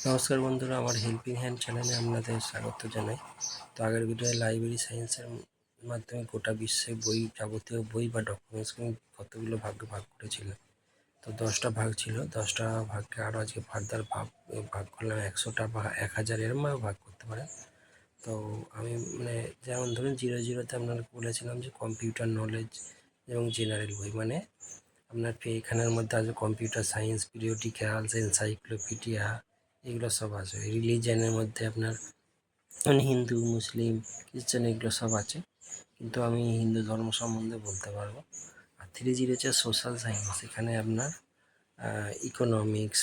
নমস্কার বন্ধুরা, আমার হেল্পিং হ্যান্ড চ্যানেলে আপনাদের স্বাগত জানাই। তো আগের ভিডিওয়ে লাইব্রেরি সায়েন্সের মাধ্যমে গোটা বিশ্বে বই, যাবতীয় বই বা ডকুমেন্টসকে কতগুলো ভাগে ভাগ করেছিলাম। তো 10টা ভাগ ছিল, 10টা ভাগকে আরও আজকে ফার্দার ভাগ করলাম 100টা বা 1000 এরমভাবে ভাগ করতে পারেন। তো আমি যেমন ধরুন 0-0তে আপনাকে বলেছিলাম যে কম্পিউটার নলেজ এবং জেনারেল বই, আপনার এখানের মধ্যে আছে কম্পিউটার সায়েন্স, পিরিয়ডিক্যালস, এনসাইক্লোপিডিয়া, এগুলো সব আছে। রিলিজিয়ানের মধ্যে আপনার হিন্দু, মুসলিম, খ্রিশ্চান এগুলো সব আছে, কিন্তু আমি হিন্দু ধর্ম সম্বন্ধে বলতে পারবো। আর 3 হচ্ছে সোশ্যাল সায়েন্স, এখানে আপনার ইকোনমিক্স,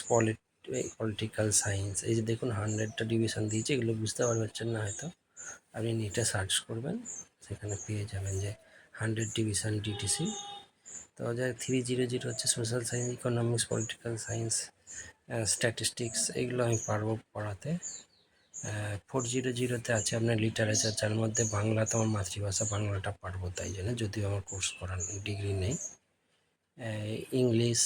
পলিটিক্যাল সায়েন্স, এই যে দেখুন 100টা ডিভিশন দিয়েছে। এগুলো বুঝতে পারছেন না হয়তো, আপনি নেটে সার্চ করবেন, সেখানে পেয়ে যাবেন যে 100 ডিভিশন ডিটিসি। তো যা 300 হচ্ছে social science, economics, political science, statistics, এগুলো আমি পারবো পড়াতে। 400তে আছে আপনার লিটারেচার, যার মধ্যে বাংলা তো আমার মাতৃভাষা, বাংলাটা পারবো তাই জন্য, যদিও আমার কোর্স করার ডিগ্রি নেই। ইংলিশ,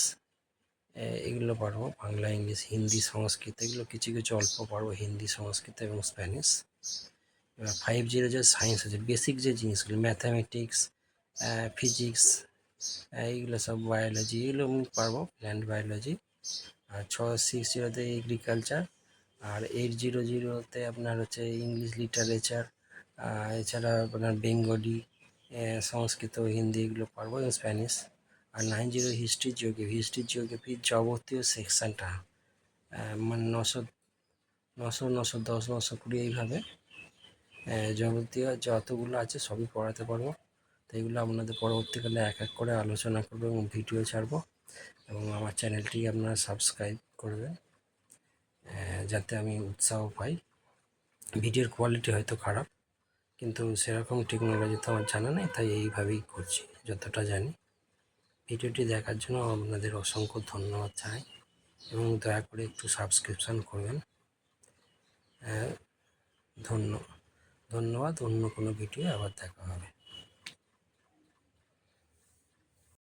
এগুলো পারবো, বাংলা, ইংলিশ, হিন্দি, সংস্কৃত, এগুলো কিছু কিছু অল্প পারবো, হিন্দি, সংস্কৃত এবং স্প্যানিশ। এবার 500 যে সায়েন্স আছে, বেসিক যে জিনিসগুলো, ম্যাথামেটিক্স, ফিজিক্স, এইগুলো সব, বায়োলজি, এগুলো আমি পারবো, প্ল্যান্ট বায়োলজি। আর 660তে এগ্রিকালচার। আর 800তে আপনার হচ্ছে ইংলিশ লিটারেচার, এছাড়া আপনার বেঙ্গলি, সংস্কৃত, হিন্দি, এগুলো পারবো, এবং স্প্যানিশ। আর 90 হিস্ট্রি জিওগ্রাফির যাবতীয় সেকশানটা, মানে 900, 910, 920, এইভাবে যাবতীয় যতগুলো আছে সবই পড়াতে পারবো। তো এগুলো আপনাদের পরবর্তীকালে এক এক করে আলোচনা করবো এবং ভিডিও ছাড়বো, এবং আমার চ্যানেলটি আপনারা সাবস্ক্রাইব করবেন, যাতে আমি উৎসাহ পাই। ভিডিওর কোয়ালিটি হয়তো খারাপ, কিন্তু সেরকম টেকনোলজি তো আমার জানা নেই, তাই এইভাবেই করছি যতটা জানি। ভিডিওটি দেখার জন্য আপনাদের অসংখ্য ধন্যবাদ জানাই, এবং দয়া করে একটু সাবস্ক্রিপশান করবেন। ধন্যবাদ। অন্য কোনো ভিডিও আবার দেখা হবে।